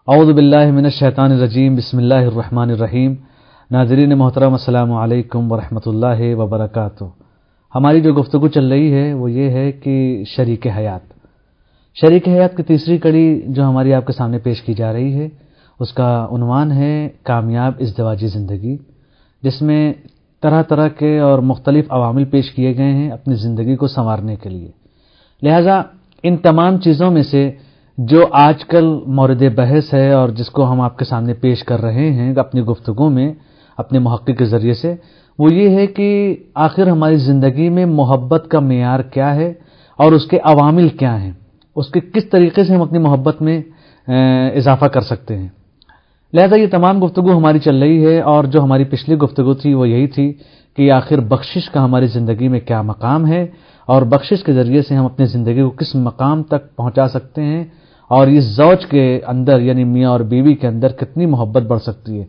اعوذ باللہ من الشیطان الرجیم، بسم اللہ الرحمن الرحیم۔ ناظرین محترم، السلام علیکم ورحمۃ اللہ وبرکاتہ۔ ہماری جو گفتگو چل رہی ہے وہ یہ ہے کہ شریک حیات کی تیسری کڑی جو ہماری آپ کے سامنے پیش کی جا رہی ہے اس کا عنوان ہے کامیاب ازدواجی زندگی، جس میں طرح طرح کے اور مختلف عوامل پیش کیے گئے ہیں اپنی زندگی کو سنوارنے کے لیے۔ لہذا ان تمام چیزوں میں سے جو آج کل مورد بحث ہے اور جس کو ہم آپ کے سامنے پیش کر رہے ہیں اپنی گفتگو میں اپنے محقق کے ذریعے سے، وہ یہ ہے کہ آخر ہماری زندگی میں محبت کا معیار کیا ہے اور اس کے عوامل کیا ہیں، اس کے کس طریقے سے ہم اپنی محبت میں اضافہ کر سکتے ہیں۔ لہذا یہ تمام گفتگو ہماری چل رہی ہے، اور جو ہماری پچھلی گفتگو تھی وہ یہی تھی کہ آخر بخشش کا ہماری زندگی میں کیا مقام ہے اور بخشش کے ذریعے سے ہم اپنی زندگی کو کس مقام تک پہنچا سکتے ہیں، اور اس زوج کے اندر یعنی میاں اور بیوی کے اندر کتنی محبت بڑھ سکتی ہے۔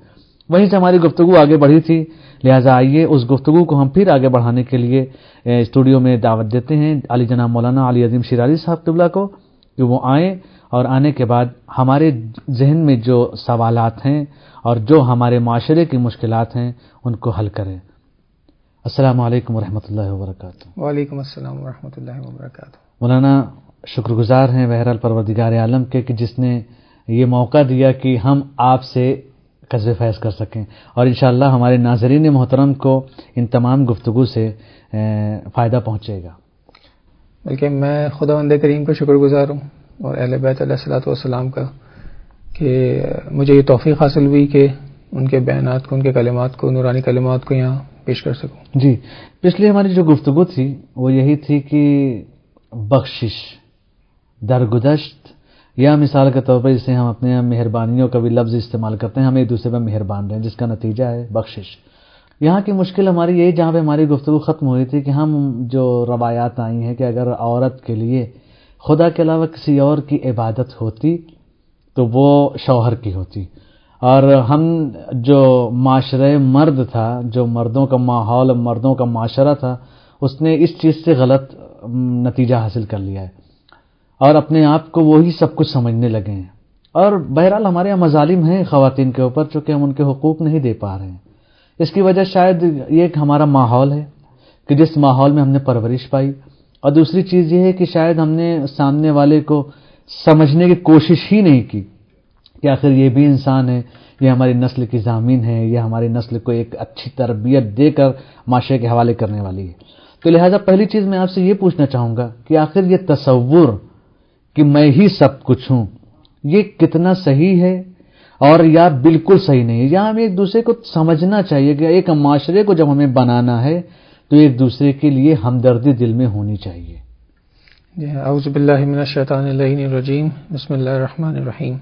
وہیں سے ہماری گفتگو آگے بڑھی تھی، لہذا آئیے اس گفتگو کو ہم پھر آگے بڑھانے کے لیے اسٹوڈیو میں دعوت دیتے ہیں علی جناب مولانا علی عظیم شیرازی صاحب قبلہ کو کہ وہ آئیں اور آنے کے بعد ہمارے ذہن میں جو سوالات ہیں اور جو ہمارے معاشرے کی مشکلات ہیں ان کو حل کریں۔ السلام علیکم ورحمۃ اللہ وبرکاتہ۔ وعلیکم السلام ورحمۃ اللہ وبرکاتہ۔ مولانا شکر گزار ہیں بہرحال پروردگار عالم کے کہ جس نے یہ موقع دیا کہ ہم آپ سے قصب فیض کر سکیں، اور انشاءاللہ ہمارے ناظرین محترم کو ان تمام گفتگو سے فائدہ پہنچے گا۔ بلکہ میں خداوند کریم کا شکر گزار ہوں اور اہل بیت علیہ الصلوۃ والسلام کا کہ مجھے یہ توفیق حاصل ہوئی کہ ان کے بیانات کو، ان کے کلمات کو، نورانی کلمات کو یہاں پیش کر سکوں۔ جی، پچھلی ہماری جو گفتگو تھی وہ یہی تھی کہ بخشش، درگزشت، یا مثال کے طور پر جسے ہم اپنے یہاں مہربانیوں کا بھی لفظ استعمال کرتے ہیں، ہم ایک دوسرے پر مہربان رہیں، جس کا نتیجہ ہے بخشش۔ یہاں کی مشکل ہماری یہی جہاں پہ ہماری گفتگو ختم ہوئی تھی کہ ہم جو روایات آئی ہیں کہ اگر عورت کے لیے خدا کے علاوہ کسی اور کی عبادت ہوتی تو وہ شوہر کی ہوتی، اور ہم جو معاشرے مرد تھا، جو مردوں کا ماحول، مردوں کا معاشرہ تھا، اس نے اس چیز سے غلط نتیجہ حاصل کر لیا ہے اور اپنے آپ کو وہی سب کچھ سمجھنے لگے ہیں، اور بہرحال ہمارے یہاں مظالم ہیں خواتین کے اوپر چونکہ ہم ان کے حقوق نہیں دے پا رہے ہیں۔ اس کی وجہ شاید یہ ایک ہمارا ماحول ہے کہ جس ماحول میں ہم نے پرورش پائی، اور دوسری چیز یہ ہے کہ شاید ہم نے سامنے والے کو سمجھنے کی کوشش ہی نہیں کی کہ آخر یہ بھی انسان ہے، یہ ہماری نسل کی ضامین ہے، یہ ہماری نسل کو ایک اچھی تربیت دے کر معاشرے کے حوالے کرنے والی ہے۔ تو لہٰذا پہلی چیز میں آپ سے یہ پوچھنا چاہوں گا کہ آخر یہ تصور کہ میں ہی سب کچھ ہوں، یہ کتنا صحیح ہے اور یا بالکل صحیح نہیں ہے؟ یا ہمیں ایک دوسرے کو سمجھنا چاہیے کہ ایک معاشرے کو جب ہمیں بنانا ہے تو ایک دوسرے کے لیے ہمدردی دل میں ہونی چاہیے۔ جی، اعوذ باللہ من الشیطان اللعین الرجیم، بسم اللہ الرحمن الرحیم،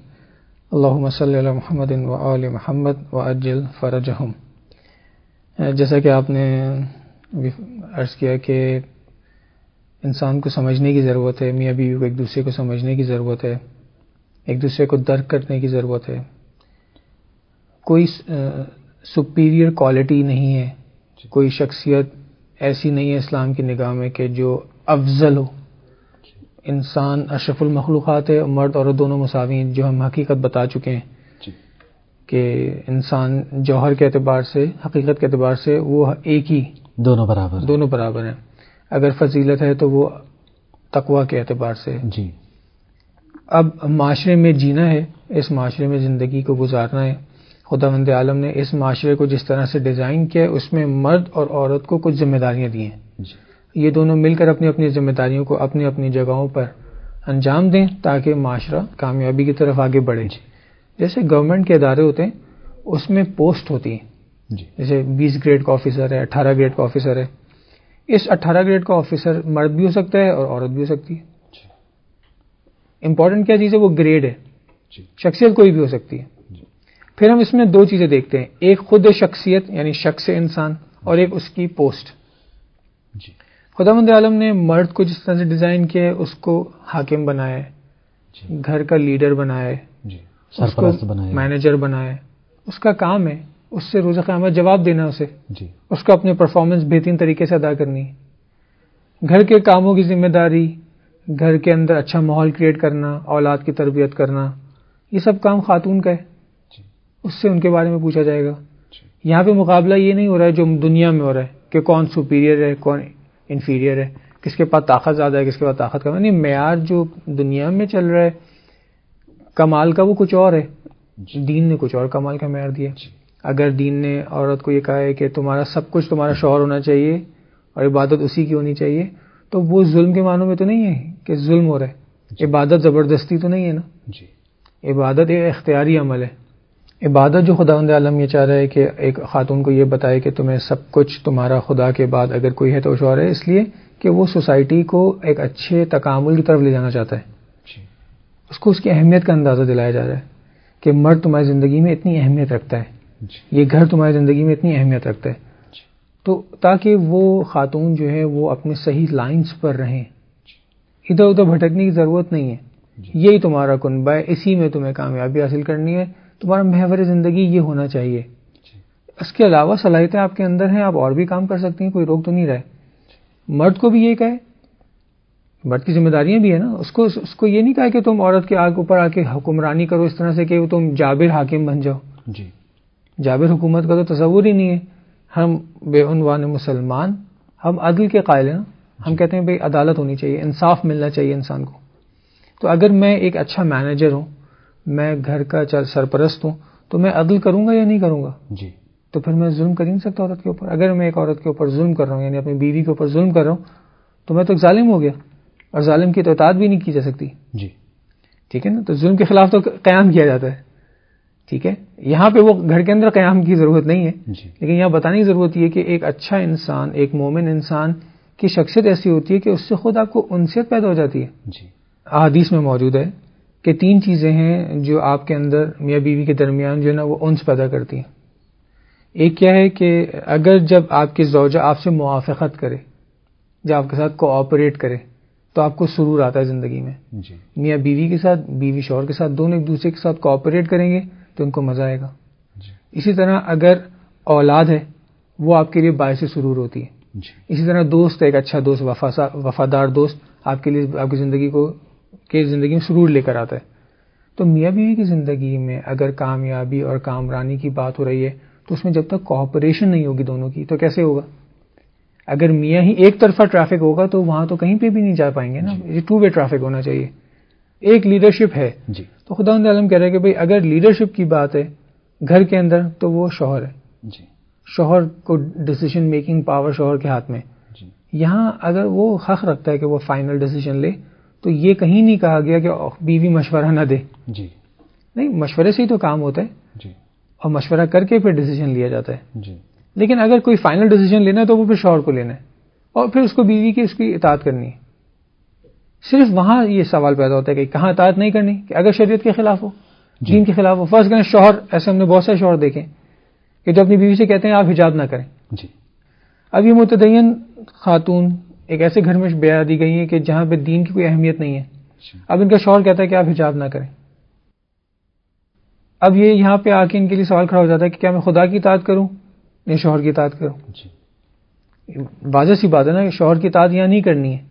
اللہم صلی علی محمد وآل محمد وعجل فرجہم۔ جیسا کہ آپ نے عرض کیا کہ انسان کو سمجھنے کی ضرورت ہے، میاں بیوی کو ایک دوسرے کو سمجھنے کی ضرورت ہے، ایک دوسرے کو درک کرنے کی ضرورت ہے۔ کوئی سپیریئر کوالٹی نہیں ہے، کوئی شخصیت ایسی نہیں ہے اسلام کی نگاہ میں کہ جو افضل ہو۔ انسان اشرف المخلوقات ہے، مرد اور دونوں مساوی ہیں، جو ہم حقیقت بتا چکے ہیں کہ انسان جوہر کے اعتبار سے، حقیقت کے اعتبار سے وہ ایک ہی، دونوں برابر ہیں۔ اگر فضیلت ہے تو وہ تقویٰ کے اعتبار سے۔ جی، اب معاشرے میں جینا ہے، اس معاشرے میں زندگی کو گزارنا ہے۔ خداوند عالم نے اس معاشرے کو جس طرح سے ڈیزائن کیا ہے اس میں مرد اور عورت کو کچھ ذمہ داریاں دی ہیں۔ یہ دونوں مل کر اپنی اپنی ذمہ داریوں کو اپنی اپنی جگہوں پر انجام دیں تاکہ معاشرہ کامیابی کی طرف آگے بڑھے۔ جیسے گورنمنٹ کے ادارے ہوتے ہیں اس میں پوسٹ ہوتی ہیں، جیسے 20 گریڈ کا آفیسر ہے، 18 گریڈ کا آفیسر ہے۔ اس 18 گریڈ کا آفیسر مرد بھی ہو سکتا ہے اور عورت بھی ہو سکتی ہے۔ امپورٹنٹ کیا چیز ہے؟ وہ گریڈ ہے، شخصیت کوئی بھی ہو سکتی ہے۔ پھر ہم اس میں دو چیزیں دیکھتے ہیں، ایک خود شخصیت یعنی شخص انسان، اور ایک اس کی پوسٹ۔ خداوند عالم نے مرد کو جس طرح سے ڈیزائن کیا ہے اس کو حاکم بنایا ہے، گھر کا لیڈر بنایا ہے، سرپرست بنایا، مینیجر بنایا ہے۔ اس کا کام ہے اس سے روز قیامت جواب دینا، اسے اس کو اپنے پرفارمنس بہترین طریقے سے ادا کرنی ہے۔ گھر کے کاموں کی ذمہ داری، گھر کے اندر اچھا ماحول کریٹ کرنا، اولاد کی تربیت کرنا، یہ سب کام خاتون کا ہے، اس سے ان کے بارے میں پوچھا جائے گا. یہاں پہ مقابلہ یہ نہیں ہو رہا ہے جو دنیا میں ہو رہا ہے کہ کون سپیریئر ہے کون انفیریئر ہے، کس کے پاس طاقت زیادہ ہے کس کے پاس طاقت کم ہے. نہیں، معیار جو دنیا میں چل رہا ہے کمال کا وہ کچھ اور ہے، دین نے کچھ اور کمال کا معیار دیا. اگر دین نے عورت کو یہ کہا ہے کہ تمہارا سب کچھ تمہارا شوہر ہونا چاہیے اور عبادت اسی کی ہونی چاہیے، تو وہ ظلم کے معنوں میں تو نہیں ہے کہ ظلم ہو رہا ہے. عبادت زبردستی تو نہیں ہے نا، عبادت ایک اختیاری عمل ہے. عبادت جو خداوند عالم یہ چاہ رہا ہے کہ ایک خاتون کو یہ بتائے کہ تمہیں سب کچھ تمہارا خدا کے بعد اگر کوئی ہے تو شوہر ہے، اس لیے کہ وہ سوسائٹی کو ایک اچھے تکامل کی طرف لے جانا چاہتا ہے. اس کو اس کی اہمیت کا اندازہ دلایا جا رہا ہے کہ مرد تمہاری زندگی میں اتنی اہمیت رکھتا ہے، یہ گھر تمہاری زندگی میں اتنی اہمیت رکھتا ہے. تو تاکہ وہ خاتون جو ہے وہ اپنے صحیح لائنز پر رہیں، ادھر ادھر بھٹکنے کی ضرورت نہیں ہے. یہی تمہارا کنبہ ہے، اسی میں تمہیں کامیابی حاصل کرنی ہے، تمہارا محور زندگی یہ ہونا چاہیے. اس کے علاوہ صلاحیتیں آپ کے اندر ہیں، آپ اور بھی کام کر سکتی ہیں، کوئی روک تو نہیں رہے. مرد کو بھی یہ کہے، مرد کی ذمہ داریاں بھی ہیں نا، اس کو یہ نہیں کہا کہ تم عورت کے آگ اوپر آ کے حکمرانی کرو اس طرح سے کہ تم جابر حاکم بن جاؤ. جابر حکومت کا تو تصور ہی نہیں ہے. ہم بے عنوان مسلمان، ہم عدل کے قائل ہیں نا. ہم کہتے ہیں بھئی عدالت ہونی چاہیے، انصاف ملنا چاہیے انسان کو. تو اگر میں ایک اچھا مینیجر ہوں، میں گھر کا سرپرست ہوں، تو میں عدل کروں گا یا نہیں کروں گا؟ تو پھر میں ظلم کر ہی نہیں سکتا عورت کے اوپر. اگر میں ایک عورت کے اوپر ظلم کر رہا ہوں، یعنی اپنی بیوی کے اوپر ظلم کر رہا ہوں، تو میں تو ایک ظالم ہو گیا، اور ظالم کی تو اطاعت بھی نہیں کی جا سکتی. ٹھیک ہے نا. تو ظلم کے خلاف تو قیام کیا جاتا ہے. ٹھیک ہے، یہاں پہ وہ گھر کے اندر قیام کی ضرورت نہیں ہے، لیکن یہاں بتانے کی ضرورت یہ کہ ایک اچھا انسان، ایک مومن انسان کی شخصیت ایسی ہوتی ہے کہ اس سے خود آپ کو انسیت پیدا ہو جاتی ہے. احادیث میں موجود ہے کہ 3 چیزیں ہیں جو آپ کے اندر میاں بیوی کے درمیان جو ہے نا وہ انس پیدا کرتی ہیں. ایک کیا ہے کہ اگر جب آپ کی زوجہ آپ سے موافقت کرے، جب آپ کے ساتھ کوآپریٹ کرے، تو آپ کو سرور آتا ہے زندگی میں. میاں بیوی کے ساتھ، بیوی شوہر کے ساتھ، دونوں ایک دوسرے کے ساتھ کوآپریٹ کریں گے تو ان کو مزہ آئے گا. اسی طرح اگر اولاد ہے وہ آپ کے لیے باعث سرور ہوتی ہے. اسی طرح دوست، ایک اچھا دوست، وفادار دوست آپ کے لیے، آپ کی زندگی میں سرور لے کر آتا ہے. تو میاں بیوی کی زندگی میں اگر کامیابی اور کامرانی کی بات ہو رہی ہے تو اس میں جب تک کوآپریشن نہیں ہوگی دونوں کی تو کیسے ہوگا؟ اگر میاں ہی ایک طرفہ ٹریفک ہوگا تو وہاں تو کہیں پہ بھی نہیں جا پائیں گے نا. یہ 2 وے ٹریفک ہونا چاہیے. ایک لیڈرشپ ہے. تو خداوند عالم کہہ رہے ہیں کہ بھئی اگر لیڈرشپ کی بات ہے گھر کے اندر تو وہ شوہر ہے. شوہر کو ڈیسیژن میکنگ پاور شوہر کے ہاتھ میں. یہاں اگر وہ حق رکھتا ہے کہ وہ فائنل ڈیسیژن لے تو یہ کہیں نہیں کہا گیا کہ بیوی مشورہ نہ دے. نہیں، مشورے سے ہی تو کام ہوتا ہے، اور مشورہ کر کے پھر ڈیسیژن لیا جاتا ہے. لیکن اگر کوئی فائنل ڈیسیژن لینا ہے تو وہ پھر شوہر کو لینا ہے، اور پھر اس کو بیوی کی اس کی اطاعت کرنی ہے. صرف وہاں یہ سوال پیدا ہوتا ہے کہ کہاں اطاعت نہیں کرنی، کہ اگر شریعت کے خلاف ہو، دین کے خلاف ہو. فرض کریں شوہر، ایسے ہم نے بہت سارے شوہر دیکھے کہ جو اپنی بیوی سے کہتے ہیں آپ حجاب نہ کریں. اب یہ متدین خاتون ایک ایسے گھر میں بیاہ دی گئی ہیں کہ جہاں پہ دین کی کوئی اہمیت نہیں ہے. اب ان کا شوہر کہتا ہے کہ آپ حجاب نہ کریں. اب یہ یہاں پہ آ کے ان کے لیے سوال کھڑا ہو جاتا ہے کہ کیا میں خدا کی اطاعت کروں یا شوہر کی اطاعت کروں؟ واضح سی بات ہے نا کہ شوہر کی اطاعت یہاں نہیں کرنی ہے.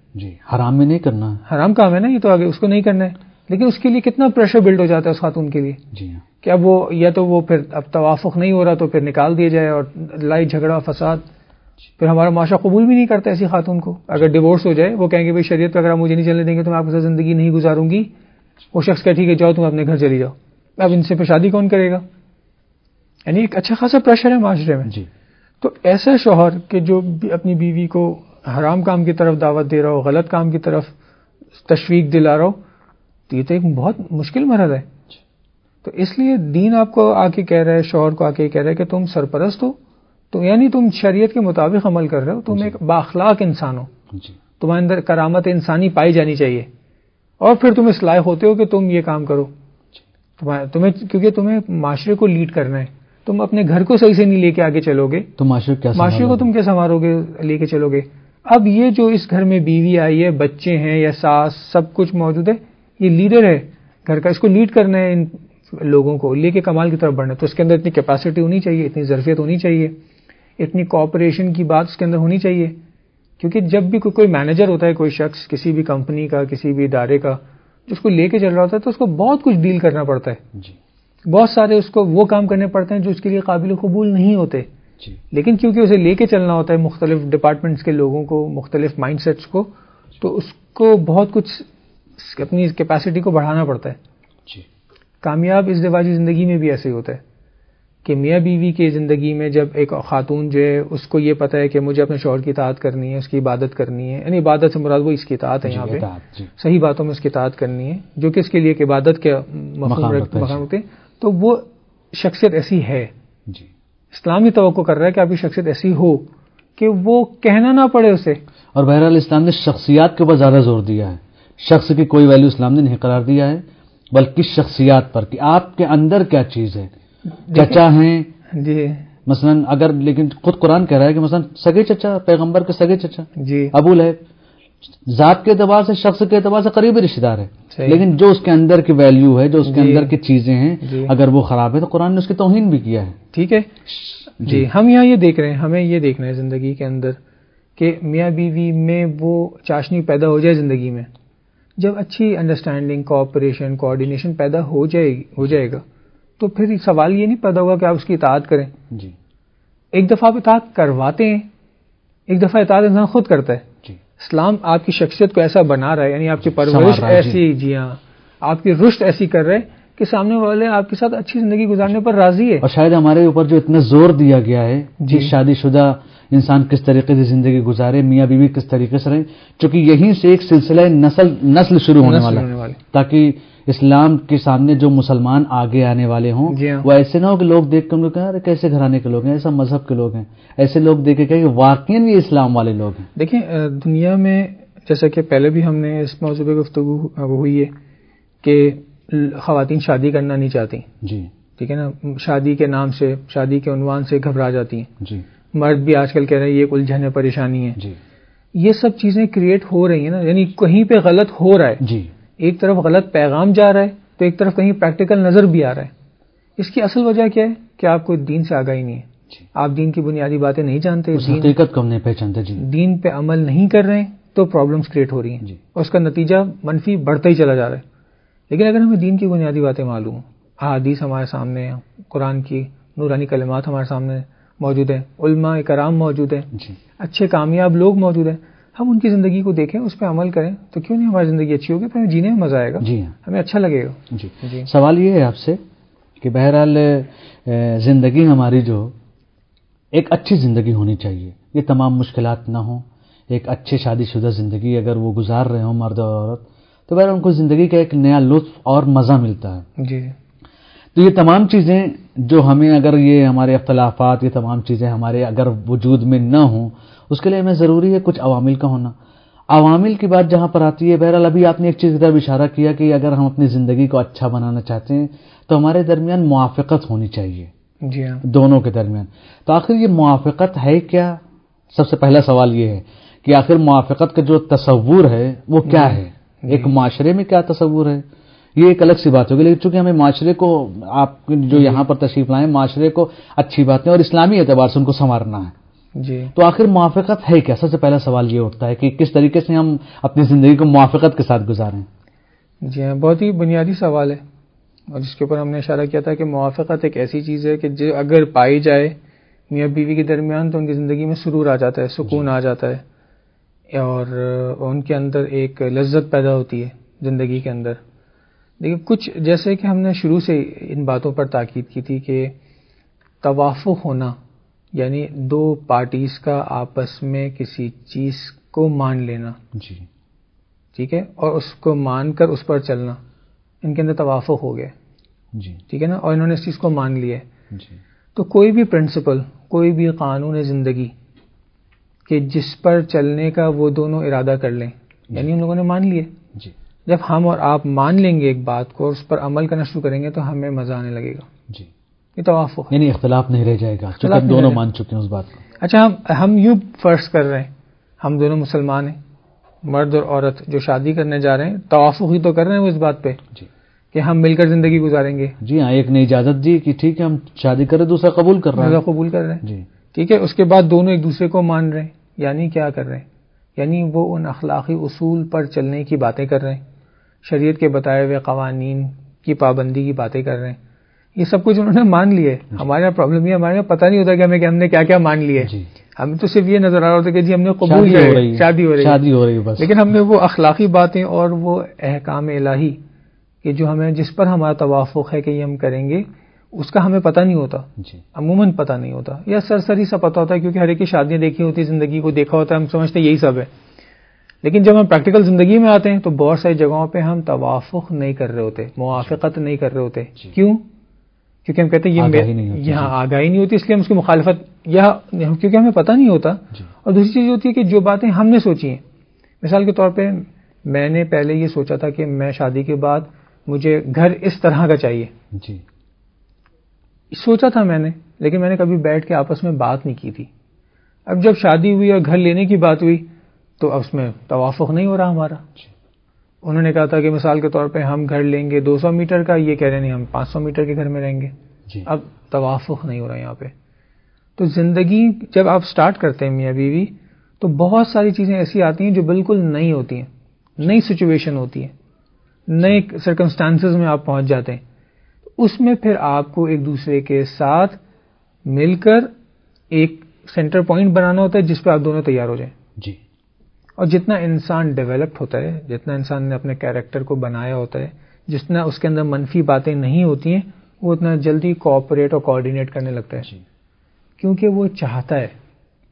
حرام میں نہیں کرنا ہے، حرام کام ہے نا یہ، تو آگے اس کو نہیں کرنا ہے. لیکن اس کے لیے کتنا پریشر بلڈ ہو جاتا ہے اس خاتون کے لیے کہ اب وہ یا تو وہ پھر اب توافق نہیں ہو رہا تو پھر نکال دیا جائے، اور لڑائی جھگڑا فساد. پھر ہمارا معاشرہ قبول بھی نہیں کرتا ایسی خاتون کو. اگر ڈیورس ہو جائے، وہ کہیں گے بھائی شریعت پہ اگر آپ مجھے نہیں چلنے دیں گے تو میں آپ کے ساتھ زندگی نہیں گزاروں گی. وہ شخص کہ ٹھیک ہے جاؤ تم اپنے گھر چلی جاؤ. اب ان سے پھر شادی کون کرے گا؟ یعنی ایک اچھا خاصا پریشر ہے معاشرے میں. تو ایسا شوہر کہ جو اپنی بیوی کو حرام کام کی طرف دعوت دے رہا ہو، غلط کام کی طرف تشویق دلا رہا ہو، تو یہ تو ایک بہت مشکل مرحلہ ہے. تو اس لیے دین آپ کو آ کے کہہ رہا ہے، شوہر کو آ کے کہہ رہا ہے کہ تم سرپرست ہو، تو یعنی تم شریعت کے مطابق عمل کر رہے ہو، تم ایک بااخلاق انسان ہو، تمہارے اندر کرامت انسانی پائی جانی چاہیے، اور پھر تم اس لائق ہوتے ہو کہ تم یہ کام کرو. کیونکہ تمہیں معاشرے کو لیڈ کرنا ہے. تم اپنے گھر کو صحیح سے نہیں لے کے آگے چلو گے تو معاشرے کو تم کیا سنوارو گے، لے کے چلو گے. اب یہ جو اس گھر میں بیوی آئی ہے، بچے ہیں یا ساس، سب کچھ موجود ہے، یہ لیڈر ہے گھر کا، اس کو لیڈ کرنا ہے، ان لوگوں کو لے کے کمال کی طرف بڑھنا ہے. تو اس کے اندر اتنی کیپیسٹی ہونی چاہیے، اتنی ظرفیت ہونی چاہیے، اتنی کوآپریشن کی بات اس کے اندر ہونی چاہیے. کیونکہ جب بھی کوئی مینیجر ہوتا ہے، کوئی شخص کسی بھی کمپنی کا، کسی بھی ادارے کا، جو اس کو لے کے چل رہا ہوتا ہے تو اس کو بہت کچھ ڈیل کرنا پڑتا ہے. جی بہت سارے اس کو وہ کام کرنے پڑتے ہیں جو اس کے لیے قابل قبول نہیں ہوتے. جی لیکن کیونکہ اسے لے کے چلنا ہوتا ہے مختلف ڈپارٹمنٹس کے لوگوں کو, مختلف مائنڈ سیٹس کو, تو اس کو بہت کچھ اپنی کیپیسٹی کو بڑھانا پڑتا ہے. جی کامیاب ازدواجی زندگی میں بھی ایسے ہی ہوتا ہے کہ میاں بیوی کی زندگی میں جب ایک خاتون جو ہے اس کو یہ پتا ہے کہ مجھے اپنے شوہر کی اطاعت کرنی ہے, اس کی عبادت کرنی ہے, یعنی عبادت سے مراد وہ اس کی اطاعت ہے, یہاں پہ صحیح باتوں میں اس کی اطاعت کرنی ہے جو کہ اس کے لیے ایک عبادت کے مقام رکھتے ہیں, تو وہ شخصیت ایسی ہے. جی اسلام یہ توقع کر رہا ہے کہ آپ کی شخصیت ایسی ہو کہ وہ کہنا نہ پڑے اسے. اور بہرحال اسلام نے شخصیات کے اوپر زیادہ زور دیا ہے. شخص کی کوئی ویلیو اسلام نے نہیں قرار دیا ہے, بلکہ شخصیات پر کہ آپ کے اندر کیا چیز ہے. چچا ہیں جی مثلا, اگر لیکن خود قرآن کہہ رہا ہے کہ مثلا سگے چچا, پیغمبر کے سگے چچا جی ابو لہب, ذات کے اعتبار سے, شخص کے اعتبار سے قریبی رشتہ دار ہے, صحیح. لیکن جو اس کے اندر کی ویلیو ہے, جو اس کے جی. اندر کی چیزیں ہیں, جی. اگر وہ خراب ہے تو قرآن نے اس کی توہین بھی کیا ہے. ٹھیک ہے جی. ہم یہاں یہ دیکھ رہے ہیں, ہمیں یہ دیکھنا ہے زندگی کے اندر کہ میاں بیوی میں وہ چاشنی پیدا ہو جائے زندگی میں. جب اچھی انڈرسٹینڈنگ, کوآپریشن, کوآرڈینیشن پیدا ہو جائے گا تو پھر سوال یہ نہیں پیدا ہوگا کہ آپ اس کی اطاعت کریں. جی ایک دفعہ آپ اطاعت کرواتے ہیں, ایک دفعہ اطاعت انسان خود کرتا ہے. جی اسلام آپ کی شخصیت کو ایسا بنا رہا ہے, یعنی آپ کی پرورش ایسی, جی ہاں, آپ کی رشت ایسی کر رہے کہ سامنے والے آپ کے ساتھ اچھی زندگی گزارنے پر راضی ہے. اور شاید ہمارے اوپر جو اتنا زور دیا گیا ہے کہ شادی شدہ انسان کس طریقے سے زندگی گزارے, میاں بیوی کس طریقے سے رہیں, چونکہ یہیں سے ایک سلسلہ نسل شروع ہونے والا, تاکہ اسلام کے سامنے جو مسلمان آگے آنے والے ہوں وہ ایسے نہ ہو کہ لوگ دیکھ کر کہیں ارے کیسے گھرانے کے لوگ ہیں, ایسا مذہب کے لوگ ہیں, ایسے لوگ دیکھ کے کہ واقعی یہ اسلام والے لوگ ہیں. دیکھیں دنیا میں جیسا کہ پہلے بھی ہم نے اس موضوع پہ گفتگو ہوئی ہے کہ خواتین شادی کرنا نہیں چاہتی. جی ٹھیک ہے نا, شادی کے نام سے, شادی کے عنوان سے گھبرا جاتی ہیں. جی مرد بھی آج کل کہہ رہے ہیں یہ ایک الجھن ہے, پریشانی ہے. جی یہ سب چیزیں کریٹ ہو رہی ہیں نا, یعنی کہیں پہ غلط ہو رہا ہے. جی ایک طرف غلط پیغام جا رہا ہے تو ایک طرف کہیں پریکٹیکل نظر بھی آ رہا ہے. اس کی اصل وجہ کیا ہے کہ آپ کو دین سے آگاہی نہیں ہے. آپ دین کی بنیادی باتیں نہیں جانتے, حقیقت کو ہم نہیں پہچانتے. جی دین پہ عمل نہیں کر رہے ہیں تو پرابلمز کریٹ ہو رہی ہیں. اور اس کا نتیجہ منفی بڑھتا ہی چلا جا رہا ہے. لیکن اگر ہمیں دین کی بنیادی باتیں معلوم, احادیث ہمارے سامنے, قرآن کی نورانی کلمات ہمارے سامنے موجود ہیں, علماء کرام موجود ہیں, اچھے کامیاب لوگ موجود ہیں, ہم ان کی زندگی کو دیکھیں, اس پہ عمل کریں, تو کیوں نہیں ہماری زندگی اچھی ہوگی, پھر ہمیں جینے میں مزہ آئے گا. جی ہمیں اچھا لگے گا. جی سوال یہ ہے آپ سے کہ بہرحال زندگی ہماری جو ایک اچھی زندگی ہونی چاہیے, یہ تمام مشکلات نہ ہوں, ایک اچھے شادی شدہ زندگی اگر وہ گزار رہے ہوں مرد اور عورت, تو بہرحال ان کو زندگی کا ایک نیا لطف اور مزہ ملتا ہے. جی تو یہ تمام چیزیں جو ہمیں, اگر یہ ہمارے اختلافات, یہ تمام چیزیں ہمارے اگر وجود میں نہ ہوں, اس کے لیے ہمیں ضروری ہے کچھ عوامل کا ہونا. عوامل کی بات جہاں پر آتی ہے, بہرحال ابھی آپ نے ایک چیز کی طرف اشارہ کیا کہ اگر ہم اپنی زندگی کو اچھا بنانا چاہتے ہیں تو ہمارے درمیان موافقت ہونی چاہیے. جی ہاں, دونوں کے درمیان. تو آخر یہ موافقت ہے کیا؟ سب سے پہلا سوال یہ ہے کہ آخر موافقت کا جو تصور ہے وہ کیا ہے؟ ایک معاشرے میں کیا تصور ہے, یہ ایک الگ سی بات ہوگی. لیکن چونکہ ہمیں معاشرے کو, آپ جو یہاں پر تشریف لائیں, معاشرے کو اچھی باتیں اور اسلامی اعتبار سے ان کو سنوارنا ہے. جی تو آخر موافقت ہے کیا؟ سب سے پہلا سوال یہ اٹھتا ہے کہ کس طریقے سے ہم اپنی زندگی کو موافقت کے ساتھ گزاریں. جی ہاں, بہت ہی بنیادی سوال ہے, اور جس کے اوپر ہم نے اشارہ کیا تھا کہ موافقت ایک ایسی چیز ہے کہ جو اگر پائی جائے میاں بیوی کے درمیان تو ان کی زندگی میں سرور آ جاتا ہے, سکون آ جاتا ہے, اور ان کے اندر ایک لذت پیدا ہوتی ہے زندگی کے اندر. لیکن کچھ جیسے کہ ہم نے شروع سے ان باتوں پر تاکید کی تھی کہ توافق ہونا, یعنی دو پارٹیز کا آپس میں کسی چیز کو مان لینا, جی ٹھیک ہے, اور اس کو مان کر اس پر چلنا, ان کے اندر توافق ہو گیا. جی ٹھیک ہے نا, اور انہوں نے اس چیز کو مان لیا. جی تو کوئی بھی پرنسپل, کوئی بھی قانون زندگی کہ جس پر چلنے کا وہ دونوں ارادہ کر لیں, یعنی ان لوگوں نے مان لیے. جی جب ہم اور آپ مان لیں گے ایک بات کو اور اس پر عمل کرنا شروع کریں گے تو ہمیں مزہ آنے لگے گا. جی یہ توافق, یعنی اختلاف نہیں رہ جائے گا, چونکہ دونوں مان چکے ہیں اس بات کو. اچھا, ہم یوں فرض کر رہے ہیں, ہم دونوں مسلمان ہیں, مرد اور عورت جو شادی کرنے جا رہے ہیں, توافق ہی تو کر رہے ہیں وہ اس بات پہ جی کہ ہم مل کر زندگی گزاریں گے. جی ہاں, ایک نے اجازت دی کہ ٹھیک ہے ہم شادی کریں, دوسرا قبول کر رہا ہے, قبول کر رہے ہیں. جی ٹھیک ہے, اس کے بعد دونوں ایک دوسرے کو مان رہے ہیں, یعنی کیا کر رہے ہیں, یعنی وہ ان اخلاقی اصول پر چلنے کی باتیں کر رہے ہیں. شریعت کے بتائے ہوئے قوانین کی پابندی کی باتیں کر رہے ہیں. یہ سب کچھ انہوں نے مان لیے. ہمارے یہاں پرابلم یہ ہمارے یہاں پتہ نہیں ہوتا کہ ہم نے کیا کیا مان لیے. ہمیں تو صرف یہ نظر آ رہا ہوتا کہ جی ہم نے قبول کیا, شادی ہو رہی ہے بس. لیکن ہم نے وہ اخلاقی باتیں اور وہ احکام الہی کہ جو ہمیں جس پر ہمارا توافق ہے کہ یہ ہم کریں گے, اس کا ہمیں پتہ نہیں ہوتا, عموماً پتہ نہیں ہوتا, یا سرسری سا پتہ ہوتا ہے کیونکہ ہر ایک کی شادیاں دیکھی ہوتی, زندگی کو دیکھا ہوتا ہے, ہم سمجھتے ہیں یہی سب ہے. لیکن جب ہم پریکٹیکل زندگی میں آتے ہیں تو بہت ساری جگہوں پہ ہم توافق نہیں کر رہے ہوتے, موافقت نہیں کر رہے ہوتے. کیوں؟ کیونکہ ہم کہتے ہیں یہاں آگاہی نہیں ہوتی, اس لیے ہم اس کی مخالفت, یا کیونکہ ہمیں پتہ نہیں ہوتا. اور دوسری چیز ہوتی ہے کہ جو باتیں ہم نے سوچی ہیں, مثال کے طور پہ میں نے پہلے یہ سوچا تھا کہ میں شادی کے بعد مجھے گھر اس طرح کا چاہیے, سوچا تھا میں نے, لیکن میں نے کبھی بیٹھ کے آپس میں بات نہیں کی تھی. اب جب شادی ہوئی اور گھر لینے کی بات ہوئی تو اب اس میں توافق نہیں ہو رہا ہمارا. انہوں نے کہا تھا کہ مثال کے طور پہ ہم گھر لیں گے 200 میٹر کا, یہ کہہ رہے نہیں ہم 500 میٹر کے گھر میں رہیں گے. اب توافق نہیں ہو رہا یہاں پہ. تو زندگی جب آپ سٹارٹ کرتے ہیں میاں بیوی, تو بہت ساری چیزیں ایسی آتی ہیں جو بالکل نئی ہوتی ہیں, نئی سچویشن ہوتی ہے, نئے سرکمسٹانسز میں آپ پہنچ جاتے ہیں. اس میں پھر آپ کو ایک دوسرے کے ساتھ مل کر ایک سینٹر پوائنٹ بنانا ہوتا ہے جس پہ آپ دونوں تیار ہو جائیں. اور جتنا انسان ڈیولپڈ ہوتا ہے, جتنا انسان نے اپنے کیریکٹر کو بنایا ہوتا ہے, جتنا اس کے اندر منفی باتیں نہیں ہوتی ہیں, وہ اتنا جلدی کوآپریٹ اور کوآرڈینیٹ کرنے لگتا ہے. کیونکہ وہ چاہتا ہے.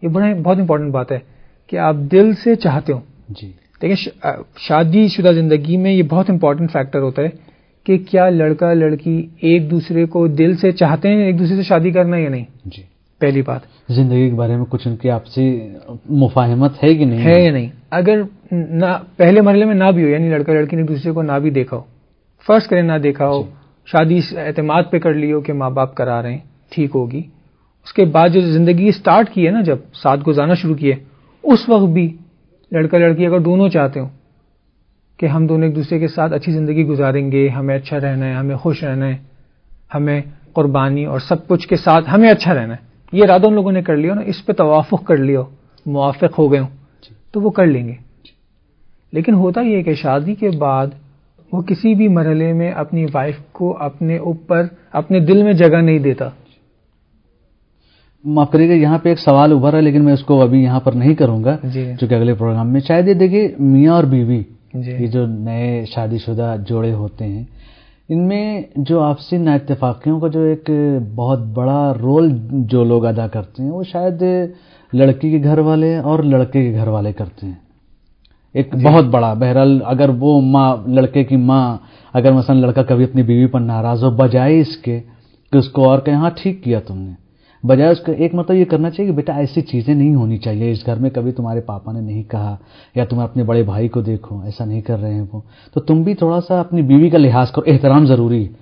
یہ بہت امپورٹنٹ بات ہے کہ آپ دل سے چاہتے ہو. دیکھیں شادی شدہ زندگی میں یہ بہت امپورٹنٹ فیکٹر ہوتا ہے کہ کیا لڑکا لڑکی ایک دوسرے کو دل سے چاہتے ہیں ایک دوسرے سے شادی کرنا یا نہیں. پہلی بات, زندگی کے بارے میں کچھ ان کی آپسی مفاہمت ہے کہ نہیں, ہے یا نہیں. اگر نہ پہلے مرحلے میں نہ بھی ہو, یعنی لڑکا لڑکی نے ایک دوسرے کو نہ بھی دیکھا ہو, فرض کریں نہ دیکھا ہو, شادی اعتماد پہ کر لی ہو کہ ماں باپ کرا رہے ہیں, ٹھیک ہوگی. اس کے بعد جو زندگی سٹارٹ کی ہے نا, جب ساتھ گزارنا شروع کیے, اس وقت بھی لڑکا لڑکی اگر دونوں چاہتے ہو کہ ہم دونوں ایک دوسرے کے ساتھ اچھی زندگی گزاریں گے, ہمیں اچھا رہنا ہے, ہمیں خوش رہنا ہے, ہمیں قربانی اور سب کچھ کے ساتھ ہمیں اچھا رہنا ہے, یہ ارادہ ان لوگوں نے کر لیا نا, اس پہ توافق کر لیا, موافق ہو گئے ہوں, تو وہ کر لیں گے. لیکن ہوتا یہ کہ شادی کے بعد وہ کسی بھی مرحلے میں اپنی وائف کو اپنے اوپر اپنے دل میں جگہ نہیں دیتا. معاف کریے گا, یہاں پہ ایک سوال ابھر ہے لیکن میں اس کو ابھی یہاں پر نہیں کروں گا, چونکہ اگلے پروگرام میں. شاید یہ دیکھیے میاں اور بیوی, یہ جو نئے شادی شدہ جوڑے ہوتے ہیں, ان میں جو آپسی نا اتفاقیوں کا جو ایک بہت بڑا رول جو لوگ ادا کرتے ہیں, وہ شاید لڑکی کے گھر والے اور لڑکے کے گھر والے کرتے ہیں, ایک بہت بڑا. بہرحال اگر وہ ماں, لڑکے کی ماں, اگر مثلا لڑکا کبھی اپنی بیوی پر ناراض ہو, بجائے اس کے کہ اس کو اور کہیں ہاں ٹھیک کیا تم نے, بجائے اس کو ایک مطلب یہ کرنا چاہیے کہ بیٹا ایسی چیزیں نہیں ہونی چاہیے اس گھر میں, کبھی تمہارے پاپا نے نہیں کہا, یا تم اپنے بڑے بھائی کو دیکھو ایسا نہیں کر رہے ہیں وہ, تو تم بھی تھوڑا سا اپنی بیوی کا لحاظ کرو, احترام ضروری ہے.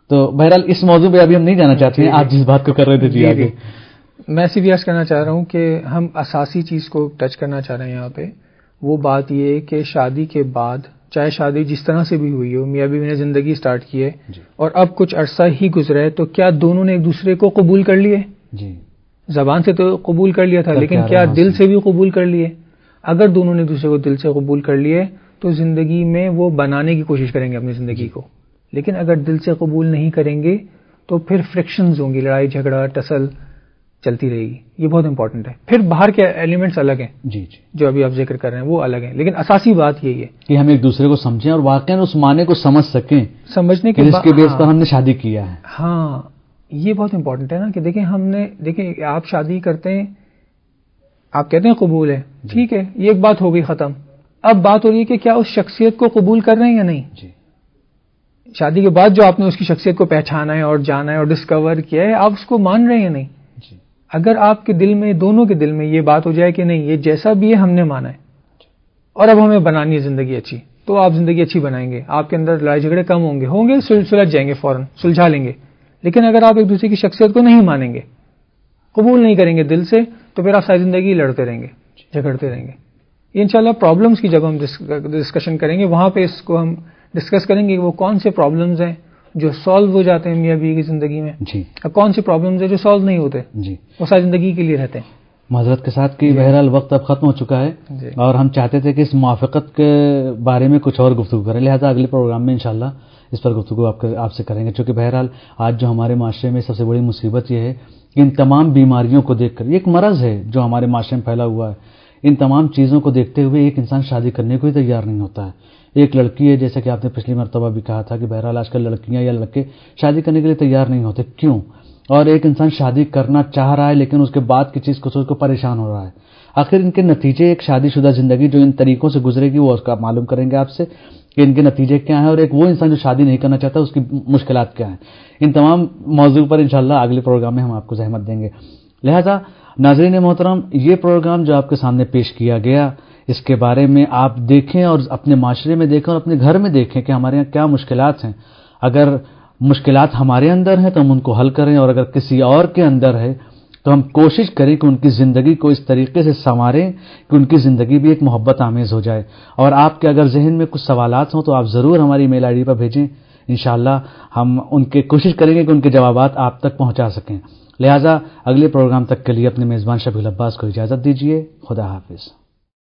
تو بہرحال اس موضوع پہ ابھی ہم نہیں جانا چاہتے ہیں, آپ جس بات کو کر رہے تھے آگے. میں صرف یہ کرنا چاہ رہا ہوں کہ ہم اساسی چیز کو ٹچ کرنا چاہ رہے ہیں یہاں پہ. وہ بات یہ کہ شادی کے بعد, چاہے شادی جس طرح سے بھی ہوئی ہو, میاں بیوی نے زندگی سٹارٹ کی ہے اور اب کچھ عرصہ ہی گزرا ہے, تو کیا دونوں نے ایک دوسرے کو قبول کر لیے؟ زبان سے تو قبول کر لیا تھا, لیکن کیا دل سے بھی قبول کر لیے؟ اگر دونوں نے دوسرے کو دل سے قبول کر لیے تو زندگی میں وہ بنانے کی کوشش کریں گے اپنی زندگی کو. لیکن اگر دل سے قبول نہیں کریں گے تو پھر فرکشنز ہوں گی, لڑائی جھگڑا ٹسل چلتی رہے گی. یہ بہت امپورٹنٹ ہے. پھر باہر کے ایلیمنٹس الگ ہیں جو ابھی آپ ذکر کر رہے ہیں, وہ الگ ہیں, لیکن اساسی بات یہی ہے کہ ہم ایک دوسرے کو سمجھیں اور واقعی اس معنی کو سمجھ سکیں, سمجھنے کے جس کے بیس پر ہم نے شادی کیا ہے. ہاں, یہ بہت امپورٹنٹ ہے نا, کہ دیکھیں آپ شادی کرتے ہیں, آپ کہتے ہیں قبول ہے, ٹھیک ہے, یہ ایک بات ہو گئی ختم. اب بات ہو رہی ہے کہ کیا اس شخصیت کو قبول کر رہے ہیں یا نہیں. شادی کے بعد جو آپ نے اس کی شخصیت کو پہچانا ہے اور جانا ہے اور ڈسکور کیا ہے, آپ اس کو مان رہے ہیں یا نہیں. اگر آپ کے دل میں, دونوں کے دل میں یہ بات ہو جائے کہ نہیں یہ جیسا بھی ہے ہم نے مانا ہے اور اب ہمیں بنانی ہے زندگی اچھی, تو آپ زندگی اچھی بنائیں گے. آپ کے اندر لڑائی جھگڑے کم ہوں گے, سلجھ جائیں گے, فوراً سلجھا لیں گے. لیکن اگر آپ ایک دوسرے کی شخصیت کو نہیں مانیں گے, قبول نہیں کریں گے دل سے, تو پھر آپ ساری زندگی لڑتے رہیں گے, جھگڑتے رہیں گے. یہ انشاءاللہ پرابلمز کی جب ہم ڈسکشن کریں گے, وہاں پہ اس کو ہم ڈسکس کریں گے کہ وہ کون سے پرابلمز ہیں جو سالو ہو جاتے ہیں میاں بیوی کی زندگی میں, اور کون سے پرابلمز ہیں جو سالو نہیں ہوتے, وہ ساری زندگی کے لیے رہتے ہیں. معذرت کے ساتھ کہ بہرحال وقت اب ختم ہو چکا ہے اور ہم چاہتے تھے کہ اس موافقت کے بارے میں کچھ اور گفتگو کریں، لہذا اگلے پروگرام میں انشاءاللہ اس پر گفتگو آپ سے کریں گے، چونکہ بہرحال آج جو ہمارے معاشرے میں سب سے بڑی مصیبت یہ ہے کہ ان تمام بیماریوں کو دیکھ کر، یہ ایک مرض ہے جو ہمارے معاشرے میں پھیلا ہوا ہے، ان تمام چیزوں کو دیکھتے ہوئے ایک انسان شادی کرنے کو ہی تیار نہیں ہوتا ہے۔ ایک لڑکی ہے، جیسا کہ آپ نے پچھلی مرتبہ بھی کہا تھا کہ بہرحال آج کل لڑکیاں یا لڑکے شادی کرنے کے لیے تیار نہیں ہوتے، کیوں؟ اور ایک انسان شادی کرنا چاہ رہا ہے لیکن اس کے بعد کی چیز کو سوچ کو پریشان ہو رہا ہے۔ آخر ان کے نتیجے، ایک شادی شدہ زندگی جو ان طریقوں سے گزرے گی وہ اس کا معلوم کریں گے آپ سے کہ ان کے نتیجے کیا ہیں، اور ایک وہ انسان جو شادی نہیں کرنا چاہتا اس کی مشکلات کیا ہیں۔ ان تمام موضوع پر انشاءاللہ اگلے پروگرام میں ہم آپ کو زحمت دیں گے۔ لہذا ناظرین محترم، یہ پروگرام جو آپ کے سامنے پیش کیا گیا، اس کے بارے میں آپ دیکھیں اور اپنے معاشرے میں دیکھیں اور اپنے گھر میں دیکھیں کہ ہمارے یہاں کیا مشکلات ہیں۔ اگر مشکلات ہمارے اندر ہیں تو ہم ان کو حل کریں، اور اگر کسی اور کے اندر ہے تو ہم کوشش کریں کہ ان کی زندگی کو اس طریقے سے سنواریں کہ ان کی زندگی بھی ایک محبت آمیز ہو جائے۔ اور آپ کے اگر ذہن میں کچھ سوالات ہوں تو آپ ضرور ہماری میل آئی ڈی پر بھیجیں، انشاءاللہ ہم ان کے کوشش کریں گے کہ ان کے جوابات آپ تک پہنچا سکیں۔ لہذا اگلے پروگرام تک کے لیے اپنے میزبان شبیل عباس کو اجازت دیجیے۔ خدا حافظ۔